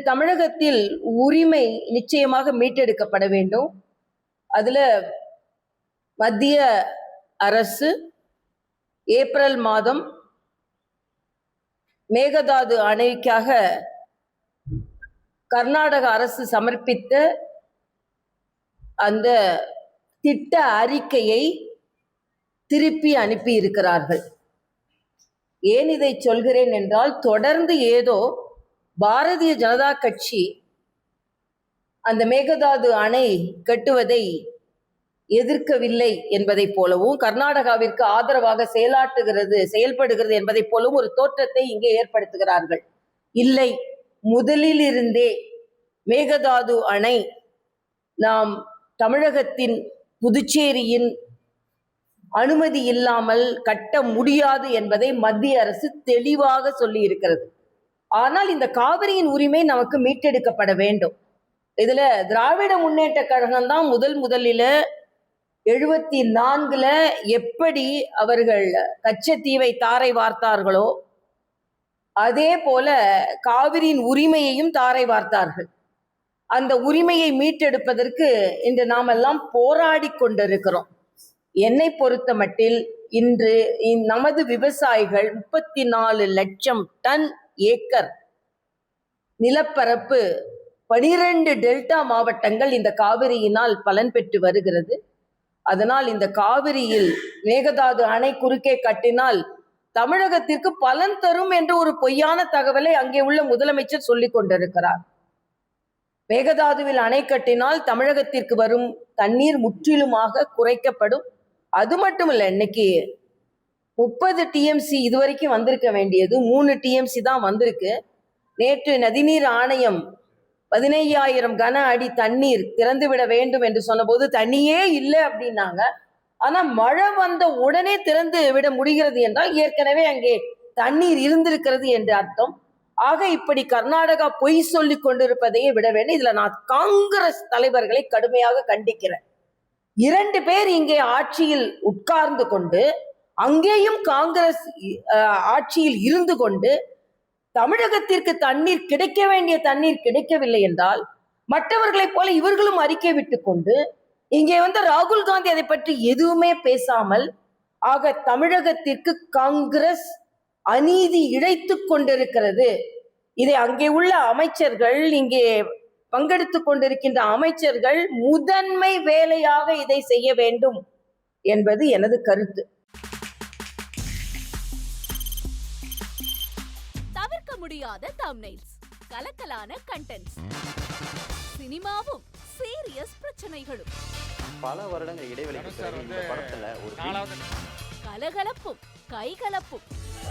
தமிழகத்தில் உரிமை நிச்சயமாக மீட்டெடுக்கப்பட வேண்டும். அதுல மத்திய அரசு ஏப்ரல் மாதம் மேகதாது அணைக்காக கர்நாடக அரசு சமர்ப்பித்த அந்த திட்ட அறிக்கையை திருப்பி அனுப்பி இருக்கிறார்கள். ஏன் இதை சொல்கிறேன் என்றால், தொடர்ந்து ஏதோ பாரதிய ஜனதா கட்சி அந்த மேகதாது அணை கட்டுவதை எதிர்க்கவில்லை என்பதை போலவும், கர்நாடகாவிற்கு ஆதரவாக செயல்படுகிறது என்பதை போலவும் ஒரு தோற்றத்தை இங்கே ஏற்படுத்துகிறார்கள். இல்லை, முதலில் இருந்தே மேகதாது அணை நாம் தமிழகத்தின் புதுச்சேரியின் அனுமதி இல்லாமல் கட்ட முடியாது என்பதை மத்திய அரசு தெளிவாக சொல்லி இருக்கிறது. ஆனால் இந்த காவிரியின் உரிமை நமக்கு மீட்டெடுக்கப்பட வேண்டும். இதுல திராவிட முன்னேற்ற கழகம் தான் முதலில 74 எப்படி அவர்கள் கச்சத்தீவை தாரை வார்த்தார்களோ அதே போல காவிரியின் உரிமையையும் தாரை வார்த்தார்கள். அந்த உரிமையை மீட்டெடுப்பதற்கு இன்று நாம் எல்லாம் போராடி கொண்டிருக்கிறோம். என்னை பொறுத்த மட்டில் இன்று நமது விவசாயிகள் 34 லட்சம் டன் ஏக்கர் நிலப்பரப்பு 12 டெல்டா மாவட்டங்கள் இந்த காவிரியினால் பலன் பெற்று வருகிறது. அதனால் இந்த காவிரியில் மேகதாது அணை குறுக்கே கட்டினால் தமிழகத்திற்கு பலன் தரும் என்று ஒரு பொய்யான தகவலை அங்கே உள்ள முதலமைச்சர் சொல்லிக் கொண்டிருக்கிறார். மேகதாதுவில் அணை கட்டினால் தமிழகத்திற்கு வரும் தண்ணீர் முற்றிலுமாக குறைக்கப்படும். அது மட்டும் இல்லை, இன்னைக்கு 30 டிஎம்சி இதுவரைக்கும் வந்திருக்க வேண்டியது 3 டிஎம்சி தான் வந்திருக்கு. நேற்று நதிநீர் ஆணையம் 15,000 கன அடி தண்ணீர் திறந்துவிட வேண்டும் என்று சொன்னபோது தண்ணியே இல்லை அப்படின்னாங்க. ஆனா மழை வந்த உடனே திறந்து விட முடிகிறது என்றால் ஏற்கனவே அங்கே தண்ணீர் இருந்திருக்கிறது என்று அர்த்தம். ஆக இப்படி கர்நாடகா பொய் சொல்லி கொண்டிருப்பதையே விட வேண்டும். இதுல நான் காங்கிரஸ் தலைவர்களை கடுமையாக கண்டிக்கிறேன். 2 பேர் இங்கே ஆட்சியில் உட்கார்ந்து கொண்டு, அங்கேயும் காங்கிரஸ் ஆட்சியில் இருந்து கொண்டு, தமிழகத்திற்கு தண்ணீர் கிடைக்க வேண்டிய தண்ணீர் கிடைக்கவில்லை என்றால் மற்றவர்களைப் போல இவர்களும் அறிக்கை விட்டு கொண்டு இங்கே ராகுல் காந்தி அதை பற்றி எதுவுமே பேசாமல், ஆக தமிழகத்திற்கு காங்கிரஸ் அநீதி இழைத்துக் கொண்டிருக்கிறது. இதை அங்கே உள்ள அமைச்சர்கள், இங்கே பங்கெடுத்துக் கொண்டிருக்கின்ற அமைச்சர்கள் முதன்மை வேலையாக இதை செய்ய வேண்டும் என்பது எனது கருத்து. தவிர்க்க முடியாத தம்ப்நெயில்ஸ், கலக்கலான கண்டென்ட்ஸ், சினிமாவும் சீரியஸ் பிரச்சனைகளும், பல வருடங்கள் இடைவெளிக்கு பிறகு இந்த படத்துல ஒரு கலகலப்பும் கைகலப்பும்.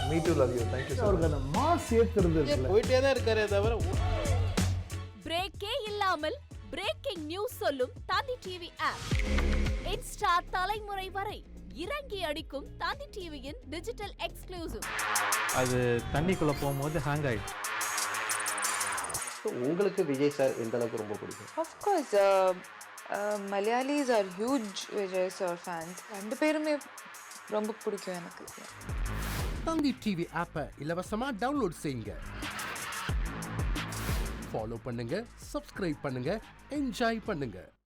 Me too love you. Thank you அவர்களை மாஸ் ஏத்துறது போயிட்டே தான் இருக்காரே தவிர பிரேக்கே இல்லாமல் பிரேக்கிங் நியூஸ் சொல்லும் தந்தி டிவி ஆப். இன்ஸ்டா தலைமுறை வரை இறங்கி அடிக்கும் தந்தி டிவியின் டிஜிட்டல் எக்ஸ்க்ளூசிவ். அது தண்ணிக்குள்ள போகும்போது ஹேங் ஆயிடுச்சு. உங்களுக்கு விஜய் சார் எந்த அளவுக்கு ரொம்ப பிடிக்கும்? Of course, Malayalis are huge Vijay sir fans. ரெண்டு பேருமே ரொம்ப பிடிக்கும் எனக்கு. தந்தி டிவி ஆப்பை இலவசமா டவுன்லோட் செய்யுங்க. ஃபாலோ பண்ணுங்க, சப்ஸ்கிரைப் பண்ணுங்க, என்ஜாய் பண்ணுங்க.